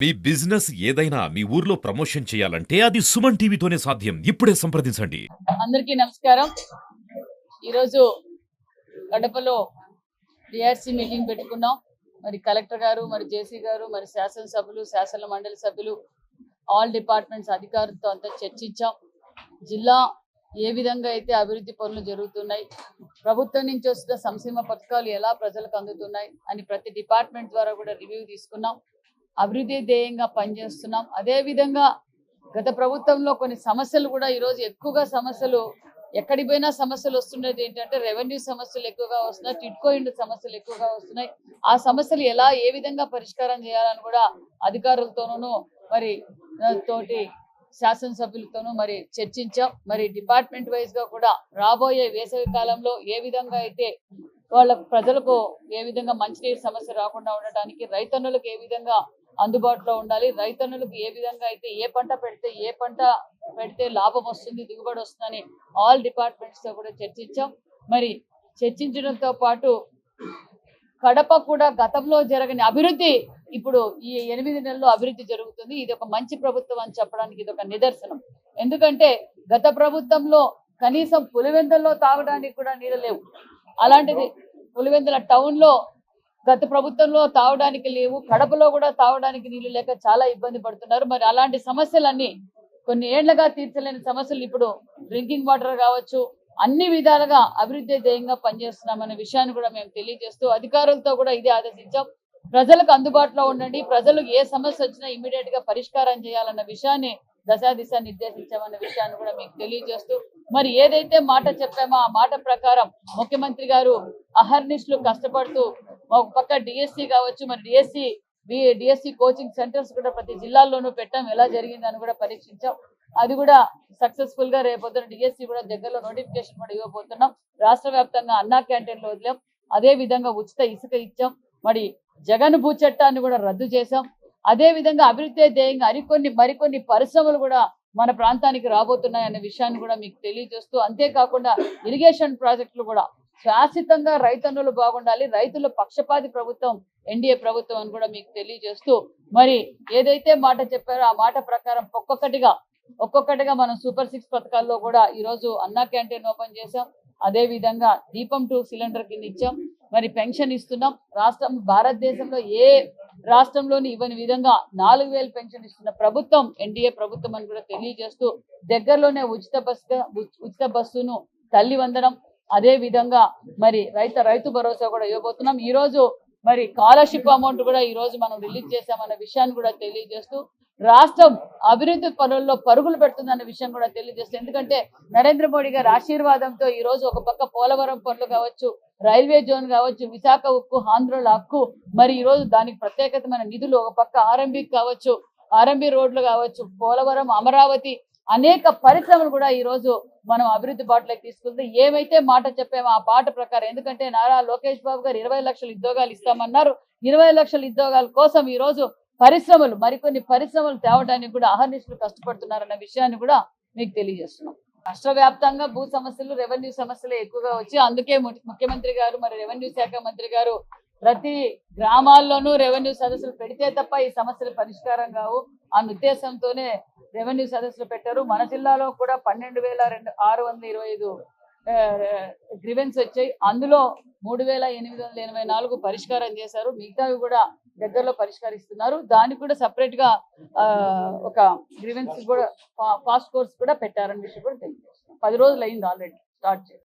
మీ business ఏదైనా మీ ఊర్లో promotion చేయాలంటే అది సుమన్ టీవీతోనే సాధ్యం. ఇప్పుడే సంప్రదించండి. అందరికీ నమస్కారం. ఈరోజు కడపలో డిఆర్సీ మీటింగ్ పెట్టుకున్నాం. మరి కలెక్టర్ గారు, మరి జేసీ గారు, మరి శాసనసభ్యులు, శాసన మండలి సభ్యులు, ఆల్ డిపార్ట్మెంట్స్ అధికారులతో అంతా చర్చించాం. జిల్లా ఏ విధంగా అయితే అభివృద్ధి పనులు జరుగుతున్నాయి, ప్రభుత్వం నుంచి వస్తున్న సంక్షేమ పథకాలు ఎలా ప్రజలకు అందుతున్నాయి అని ప్రతి డిపార్ట్మెంట్ ద్వారా కూడా రివ్యూ తీసుకున్నాం. అభివృద్ధి ధ్యేయంగా పనిచేస్తున్నాం. అదేవిధంగా గత ప్రభుత్వంలో కొన్ని సమస్యలు కూడా ఈరోజు ఎక్కువగా సమస్యలు ఎక్కడికి పోయినా సమస్యలు వస్తున్నది ఏంటంటే రెవెన్యూ సమస్యలు ఎక్కువగా వస్తున్నాయి, టిడ్కో ఇండ్ల సమస్యలు ఎక్కువగా వస్తున్నాయి. ఆ సమస్యలు ఏ విధంగా పరిష్కారం చేయాలని కూడా అధికారులతోనూ మరి తోటి శాసనసభ్యులతోనూ మరి చర్చించాం. మరి డిపార్ట్మెంట్ వైజ్ గా కూడా రాబోయే వేసవి కాలంలో ఏ విధంగా అయితే వాళ్ళ ప్రజలకు ఏ విధంగా మంచినీరు సమస్య రాకుండా ఉండటానికి, రైతన్నులకు ఏ విధంగా అందుబాటులో ఉండాలి, రైతన్నులకు ఏ విధంగా అయితే ఏ పంట పెడితే లాభం వస్తుంది, దిగుబడి వస్తుందని ఆల్ డిపార్ట్మెంట్స్ తో కూడా చర్చించాం. మరి చర్చించడంతో పాటు కడప కూడా గతంలో జరగని అభివృద్ధి ఇప్పుడు ఈ 8 నెలల్లో అభివృద్ధి జరుగుతుంది. ఇది ఒక మంచి ప్రభుత్వం అని చెప్పడానికి ఇది ఒక నిదర్శనం. ఎందుకంటే గత ప్రభుత్వంలో కనీసం పులివెందుల్లో తాగడానికి కూడా నీళ్ళు లేవు. అలాంటిది పులివెందుల టౌన్ లో గత ప్రభుత్వంలో తాగడానికి లేవు, కడపలో కూడా తాగడానికి నీళ్లు లేక చాలా ఇబ్బంది పడుతున్నారు. మరి అలాంటి సమస్యలన్నీ కొన్ని ఏళ్లుగా తీర్చలేని సమస్యలు ఇప్పుడు డ్రింకింగ్ వాటర్ కావచ్చు, అన్ని విధాలుగా అభివృద్ధి ధ్యేయంగా పనిచేస్తున్నామనే విషయాన్ని కూడా మేము తెలియజేస్తూ అధికారులతో కూడా ఇదే ఆదేశించాం. ప్రజలకు అందుబాటులో ఉండండి, ప్రజలు ఏ సమస్య వచ్చినా ఇమీడియట్ గా పరిష్కారం చేయాలన్న విషయాన్ని దశాదిశ నిర్దేశించామన్న విషయాన్ని కూడా మీకు తెలియజేస్తూ మరి ఏదైతే మాట చెప్పామో ఆ మాట ప్రకారం ముఖ్యమంత్రి గారు అహర్నిశలు కష్టపడుతూ ఒక పక్క డిఎస్సి కావచ్చు, మరి డిఎస్సి కోచింగ్ సెంటర్స్ కూడా ప్రతి జిల్లాల్లోనూ పెట్టాం. ఎలా జరిగిందని కూడా పరీక్షించాం. అది కూడా సక్సెస్ఫుల్ గా రేపొద్దున డిఎస్సి కూడా దగ్గరలో నోటిఫికేషన్ కూడా ఇవ్వబోతున్నాం. రాష్ట్ర వ్యాప్తంగా అన్నా క్యాంటీన్లు వదిలాం. అదే విధంగా ఉచిత ఇసుక ఇచ్చాం. మరి జగన్ భూ చట్టాన్ని కూడా రద్దు చేశాం. అదే విధంగా అభివృద్ధి ధ్యేయంగా మరికొన్ని పరిశ్రమలు కూడా మన ప్రాంతానికి రాబోతున్నాయనే విషయాన్ని కూడా మీకు తెలియజేస్తూ, అంతేకాకుండా ఇరిగేషన్ ప్రాజెక్టులు కూడా శాశ్వతంగా రైతన్నులు బాగుండాలి, రైతుల పక్షపాతి ప్రభుత్వం ఎన్డీఏ ప్రభుత్వం అని కూడా మీకు తెలియజేస్తూ మరి ఏదైతే మాట చెప్పారో ఆ మాట ప్రకారం ఒక్కొక్కటిగా మనం సూపర్ 6 పథకాల్లో కూడా ఈరోజు అన్నా క్యాంటీన్ ఓపెన్ చేశాం. అదే విధంగా దీపం 2 సిలిండర్ కింద ఇచ్చాం. మరి పెన్షన్ ఇస్తున్నాం. భారతదేశంలో ఏ రాష్ట్రంలోని ఇవ్వని విధంగా 4000 పెన్షన్ ఇస్తున్న ప్రభుత్వం ఎన్డీఏ ప్రభుత్వం అని కూడా తెలియజేస్తూ దగ్గరలోనే ఉచిత బస్సును తల్లి వందనం, అదే విధంగా మరి రైతు భరోసా కూడా ఇవ్వబోతున్నాం. ఈ రోజు మరి స్కాలర్షిప్ అమౌంట్ కూడా ఈ రోజు మనం రిలీజ్ చేశామన్న విషయాన్ని కూడా తెలియజేస్తూ రాష్ట్రం అభివృద్ధి పనుల్లో పరుగులు పెడుతుందన్న విషయం కూడా తెలియజేస్తూ, ఎందుకంటే నరేంద్ర మోడీ గారి ఆశీర్వాదంతో ఈ రోజు ఒక పక్క పోలవరం పనులు కావచ్చు, రైల్వే జోన్ కావచ్చు, విశాఖ ఉక్కు, ఆంధ్రుల హక్కు, మరి ఈ రోజు దానికి ప్రత్యేకమైన నిధులు, ఒక పక్క ఆర్ఎంబి రోడ్లు కావచ్చు, పోలవరం, అమరావతి, అనేక పరిశ్రమలు కూడా ఈ రోజు మనం అభివృద్ధి బాటలోకి తీసుకుంటే ఏమైతే మాట చెప్పామో ఆ పాట ప్రకారం, ఎందుకంటే నారా లోకేష్ బాబు గారు 20 లక్షల ఉద్యోగాలు ఇస్తామన్నారు. 20 లక్షల ఉద్యోగాల కోసం ఈ రోజు మరికొన్ని పరిశ్రమలు తేవడానికి కూడా అహర్నిశలు కష్టపడుతున్నారన్న విషయాన్ని కూడా మీకు తెలియజేస్తున్నాం. రాష్ట్ర వ్యాప్తంగా భూ సమస్యలు, రెవెన్యూ సమస్యలు ఎక్కువగా వచ్చి అందుకే ముఖ్యమంత్రి గారు మరి రెవెన్యూ శాఖ మంత్రి గారు ప్రతి గ్రామాల్లోనూ రెవెన్యూ సదస్సులు పెడితే తప్ప ఈ సమస్యలు పరిష్కారం కావు అన్న ఉద్దేశంతోనే రెవెన్యూ సదస్సులు పెట్టారు. మన జిల్లాలో కూడా 12,625 గ్రీవెన్స్ వచ్చాయి. అందులో 3,884 పరిష్కారం చేశారు. మిగతావి కూడా దగ్గరలో పరిష్కరిస్తున్నారు. దానికి కూడా సపరేట్ గా ఒక గ్రీవెన్స్ కూడా ఫాస్ట్ కోర్స్ కూడా పెట్టారని విషయం కూడా తెలియజేస్తున్నాం. 10 రోజులు అయింది ఆల్రెడీ స్టార్ట్ చేసి.